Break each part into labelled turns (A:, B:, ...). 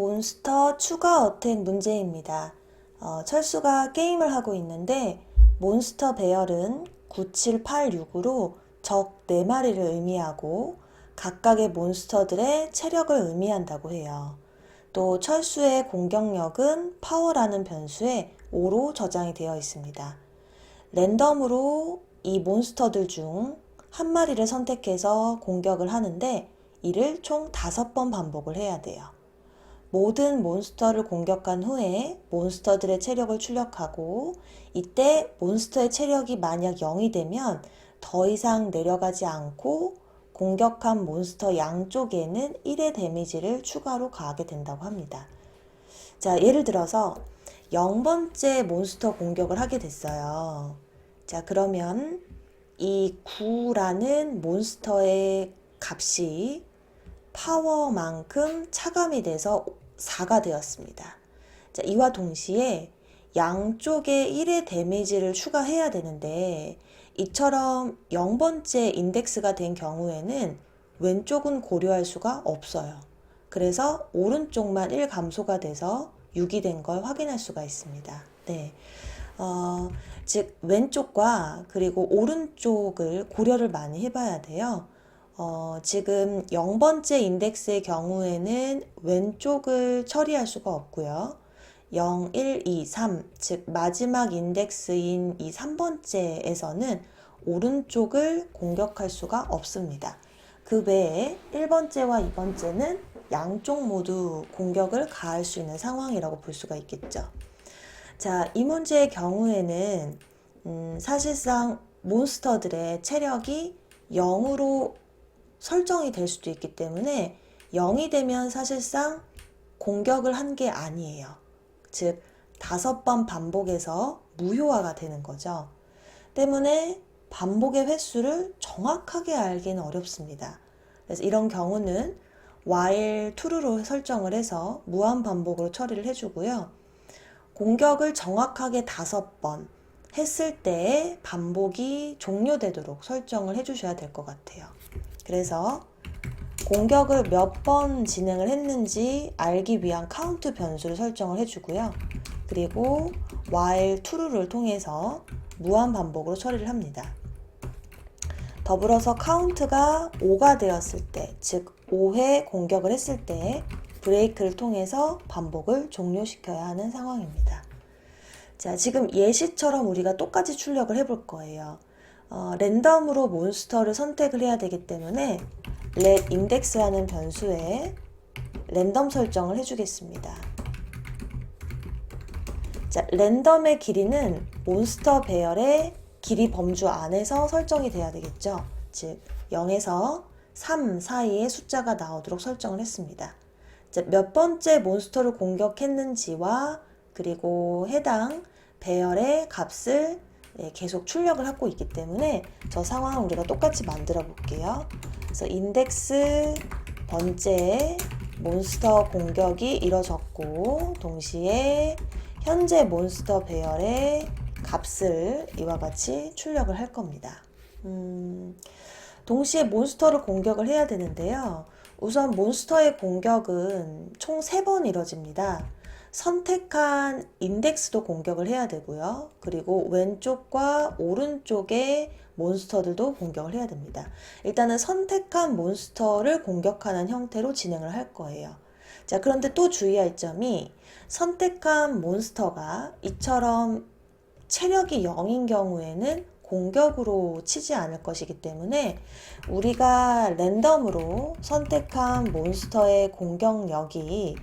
A: 몬스터 추가 어택 문제입니다. 철수가 게임을 하고 있는데 몬스터 배열은 9786으로 적 4마리를 의미하고 각각의 몬스터들의 체력을 의미한다고 해요. 또 철수의 공격력은 파워라는 변수에 5로 저장이 되어 있습니다. 랜덤으로 이 몬스터들 중 한 마리를 선택해서 공격을 하는데 이를 총 5번 반복을 해야 돼요. 모든 몬스터를 공격한 후에 몬스터들의 체력을 출력하고 이때 몬스터의 체력이 만약 0이 되면 더 이상 내려가지 않고 공격한 몬스터 양쪽에는 1의 데미지를 추가로 가하게 된다고 합니다. 자, 예를 들어서 0번째 몬스터 공격을 하게 됐어요. 자, 그러면 이 9라는 몬스터의 값이 파워만큼 차감이 돼서 4가 되었습니다. 자, 이와 동시에 양쪽에 1의 데미지를 추가해야 되는데 이처럼 0번째 인덱스가 된 경우에는 왼쪽은 고려할 수가 없어요. 그래서 오른쪽만 1 감소가 돼서 6이 된 걸 확인할 수가 있습니다. 네. 즉 왼쪽과 그리고 오른쪽을 고려를 많이 해봐야 돼요. 지금 0번째 인덱스의 경우에는 왼쪽을 처리할 수가 없고요. 0, 1, 2, 3, 즉 마지막 인덱스인 이 3번째에서는 오른쪽을 공격할 수가 없습니다. 그 외에 1번째와 2번째는 양쪽 모두 공격을 가할 수 있는 상황이라고 볼 수가 있겠죠. 자, 이 문제의 경우에는 사실상 몬스터들의 체력이 0으로 설정이 될 수도 있기 때문에 0이 되면 사실상 공격을 한 게 아니에요. 즉 5번 반복해서 무효화가 되는 거죠. 때문에 반복의 횟수를 정확하게 알기는 어렵습니다. 그래서 이런 경우는 while true로 설정을 해서 무한 반복으로 처리를 해주고요. 공격을 정확하게 5번 했을 때 반복이 종료되도록 설정을 해주셔야 될 것 같아요. 그래서 공격을 몇 번 진행을 했는지 알기 위한 카운트 변수를 설정을 해주고요. 그리고 while true를 통해서 무한 반복으로 처리를 합니다. 더불어서 카운트가 5가 되었을 때, 즉 5회 공격을 했을 때 브레이크를 통해서 반복을 종료시켜야 하는 상황입니다. 자, 지금 예시처럼 우리가 똑같이 출력을 해볼 거예요. 랜덤으로 몬스터를 선택을 해야 되기 때문에 let index라는 변수에 랜덤 설정을 해주겠습니다. 자, 랜덤의 길이는 몬스터 배열의 길이 범주 안에서 설정이 돼야 되겠죠. 즉 0에서 3 사이의 숫자가 나오도록 설정을 했습니다. 자, 몇 번째 몬스터를 공격했는지와 그리고 해당 배열의 값을 계속 출력을 하고 있기 때문에 저 상황을 우리가 똑같이 만들어 볼게요. 그래서 인덱스 번째 몬스터 공격이 이뤄졌고 동시에 현재 몬스터 배열의 값을 이와 같이 출력을 할 겁니다. 동시에 몬스터를 공격을 해야 되는데요. 우선 몬스터의 공격은 총 3번 이뤄집니다. 선택한 인덱스도 공격을 해야 되고요. 그리고 왼쪽과 오른쪽의 몬스터들도 공격을 해야 됩니다. 일단은 선택한 몬스터를 공격하는 형태로 진행을 할 거예요. 자, 그런데 또 주의할 점이 선택한 몬스터가 이처럼 체력이 0인 경우에는 공격으로 치지 않을 것이기 때문에 우리가 랜덤으로 선택한 몬스터의 공격력이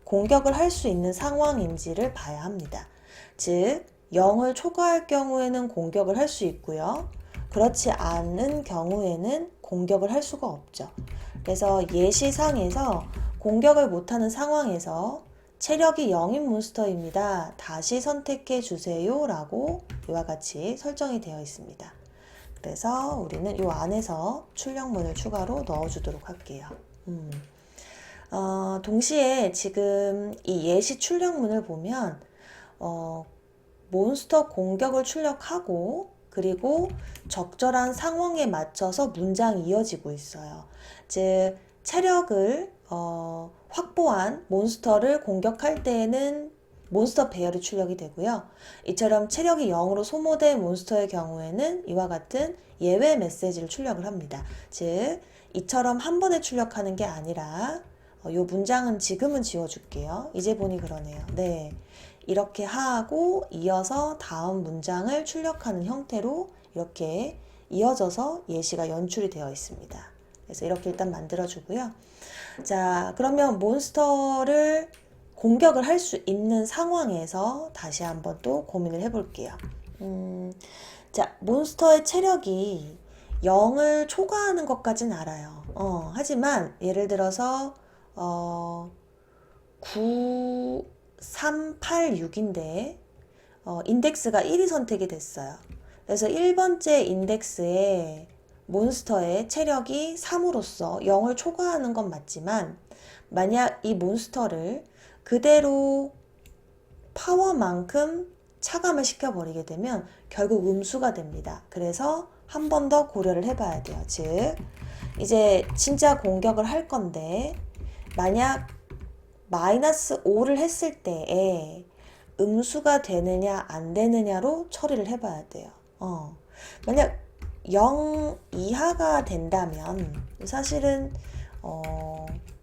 A: 공격을 할 수 있는 상황인지를 봐야 합니다. 즉 0을 초과할 경우에는 공격을 할 수 있고요. 그렇지 않은 경우에는 공격을 할 수가 없죠. 그래서 예시상에서 공격을 못하는 상황에서 체력이 0인 몬스터입니다. 다시 선택해 주세요 라고 이와 같이 설정이 되어 있습니다. 그래서 우리는 이 안에서 출력문을 추가로 넣어주도록 할게요. 동시에 지금 이 예시 출력문을 보면 몬스터 공격을 출력하고 그리고 적절한 상황에 맞춰서 문장이 이어지고 있어요. 즉 체력을 확보한 몬스터를 공격할 때에는 몬스터 배열이 출력이 되고요. 이처럼 체력이 0으로 소모된 몬스터의 경우에는 이와 같은 예외 메시지를 출력을 합니다. 즉, 이처럼 한 번에 출력하는 게 아니라 이 문장은 지금은 지워줄게요. 이제 보니 그러네요. 네, 이렇게 하고 이어서 다음 문장을 출력하는 형태로 이렇게 이어져서 예시가 연출이 되어 있습니다. 그래서 이렇게 일단 만들어주고요. 자, 그러면 몬스터를 공격을 할 수 있는 상황에서 다시 한번 또 고민을 해볼게요. 자, 몬스터의 체력이 0을 초과하는 것까진 알아요. 하지만 예를 들어서 9, 3, 8, 6인데 인덱스가 1이 선택이 됐어요. 그래서 1번째 인덱스에 몬스터의 체력이 3으로서 0을 초과하는 건 맞지만 만약 이 몬스터를 그대로 파워만큼 차감을 시켜버리게 되면 결국 음수가 됩니다. 그래서 한 번 더 고려를 해봐야 돼요. 즉, 이제 진짜 공격을 할 건데 만약 마이너스 5를 했을 때에 음수가 되느냐 안 되느냐로 처리를 해봐야 돼요. 만약 0 이하가 된다면 사실은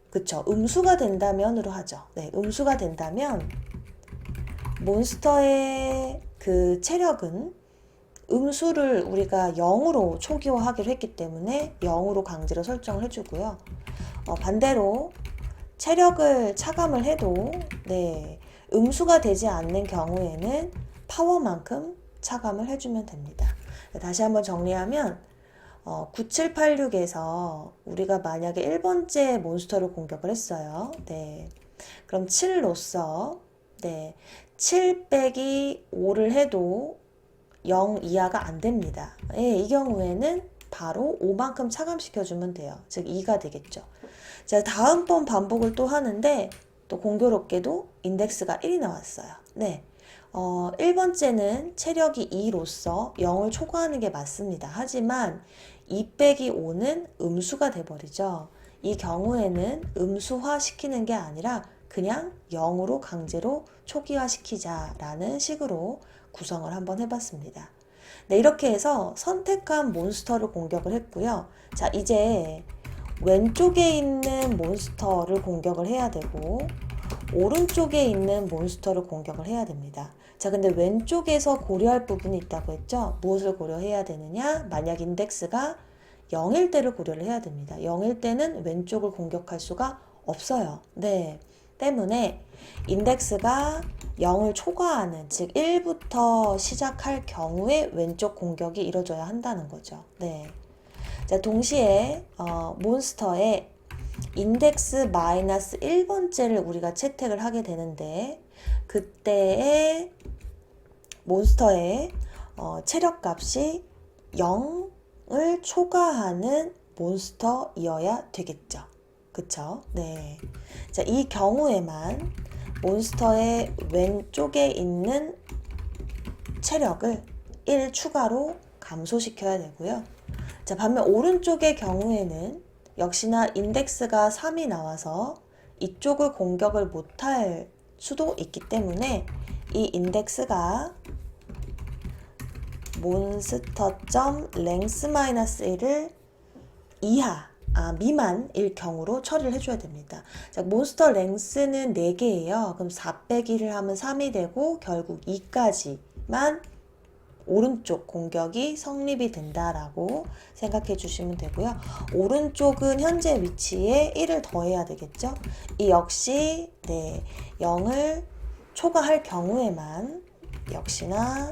A: 그쵸, 음수가 된다면으로 하죠. 네, 음수가 된다면 몬스터의 그 체력은 음수를 우리가 0으로 초기화하기로 했기 때문에 0으로 강제로 설정을 해주고요. 반대로 체력을 차감을 해도 네, 음수가 되지 않는 경우에는 파워만큼 차감을 해주면 됩니다. 다시 한번 정리하면 9786에서 우리가 만약에 1번째 몬스터를 공격을 했어요. 네, 그럼 7로서 네, 7 빼기 5를 해도 0 이하가 안 됩니다. 네, 이 경우에는 바로 5만큼 차감시켜주면 돼요. 즉 2가 되겠죠. 자, 다음번 반복을 또 하는데 또 공교롭게도 인덱스가 1이 나왔어요. 네, 1번째는 체력이 2로서 0을 초과하는 게 맞습니다. 하지만 2 빼기 5는 음수가 돼버리죠. 이 경우에는 음수화 시키는 게 아니라 그냥 0으로 강제로 초기화시키자라는 식으로 구성을 한번 해봤습니다. 네, 이렇게 해서 선택한 몬스터를 공격을 했고요. 자, 이제 왼쪽에 있는 몬스터를 공격을 해야 되고 오른쪽에 있는 몬스터를 공격을 해야 됩니다. 자, 근데 왼쪽에서 고려할 부분이 있다고 했죠? 무엇을 고려해야 되느냐? 만약 인덱스가 0일 때를 고려를 해야 됩니다. 0일 때는 왼쪽을 공격할 수가 없어요. 네, 때문에 인덱스가 0을 초과하는, 즉 1부터 시작할 경우에 왼쪽 공격이 이루어져야 한다는 거죠. 네. 자, 동시에 몬스터의 인덱스 마이너스 1번째를 우리가 채택을 하게 되는데 그때의 몬스터의 체력값이 0을 초과하는 몬스터이어야 되겠죠. 그쵸? 네. 자, 이 경우에만 몬스터의 왼쪽에 있는 체력을 1 추가로 감소시켜야 되고요. 자, 반면 오른쪽의 경우에는 역시나 인덱스가 3이 나와서 이쪽을 공격을 못할 수도 있기 때문에 이 인덱스가 몬스터.length-1을 미만일 경우로 처리를 해줘야 됩니다. 자, 몬스터 랭스는 4개예요. 그럼 4 빼기를 하면 3이 되고 결국 2까지만 오른쪽 공격이 성립이 된다라고 생각해 주시면 되고요. 오른쪽은 현재 위치에 1을 더해야 되겠죠. 이 역시 네, 0을 초과할 경우에만 역시나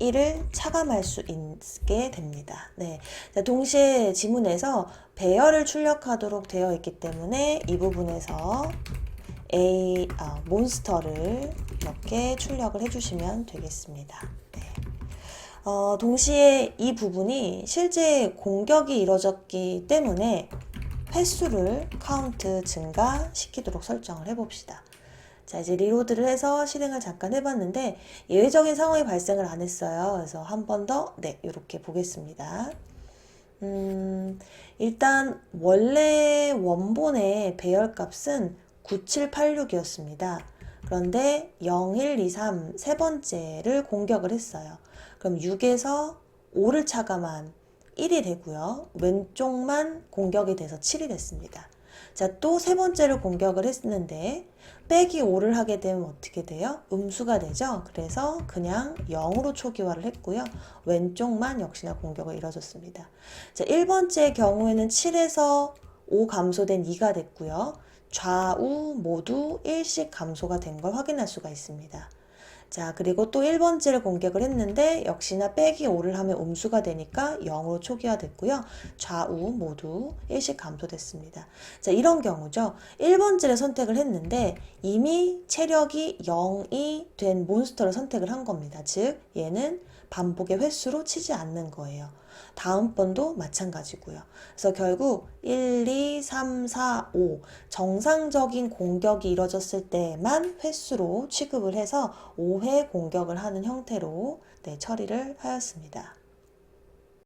A: 1을 차감할 수 있게 됩니다. 네. 자, 동시에 지문에서 배열을 출력하도록 되어 있기 때문에 이 부분에서 몬스터를 이렇게 출력을 해주시면 되겠습니다. 네. 동시에 이 부분이 실제 공격이 이루어졌기 때문에 횟수를 카운트 증가시키도록 설정을 해봅시다. 자, 이제 리로드를 해서 실행을 잠깐 해봤는데 예외적인 상황이 발생을 안 했어요. 그래서 한 번 더, 네, 이렇게 보겠습니다. 일단 원래 원본의 배열값은 9786이었습니다. 그런데 0, 1, 2, 3 세 번째를 공격을 했어요. 그럼 6에서 5를 차감한 1이 되고요. 왼쪽만 공격이 돼서 7이 됐습니다. 자, 또 세 번째를 공격을 했는데 빼기 5를 하게 되면 어떻게 돼요? 음수가 되죠. 그래서 그냥 0으로 초기화를 했고요. 왼쪽만 역시나 공격을 이뤄줬습니다. 자, 1번째 경우에는 7에서 5 감소된 2가 됐고요. 좌우 모두 1씩 감소가 된 걸 확인할 수가 있습니다. 자, 그리고 또 1번째를 공격을 했는데 역시나 빼기 5를 하면 음수가 되니까 0으로 초기화 됐고요. 좌우 모두 1씩 감소됐습니다. 자, 이런 경우죠. 1번째를 선택을 했는데 이미 체력이 0이 된 몬스터를 선택을 한 겁니다. 즉, 얘는 반복의 횟수로 치지 않는 거예요. 다음번도 마찬가지고요. 그래서 결국 1, 2, 3, 4, 5 정상적인 공격이 이뤄졌을 때만 횟수로 취급을 해서 5회 공격을 하는 형태로 처리를 하였습니다.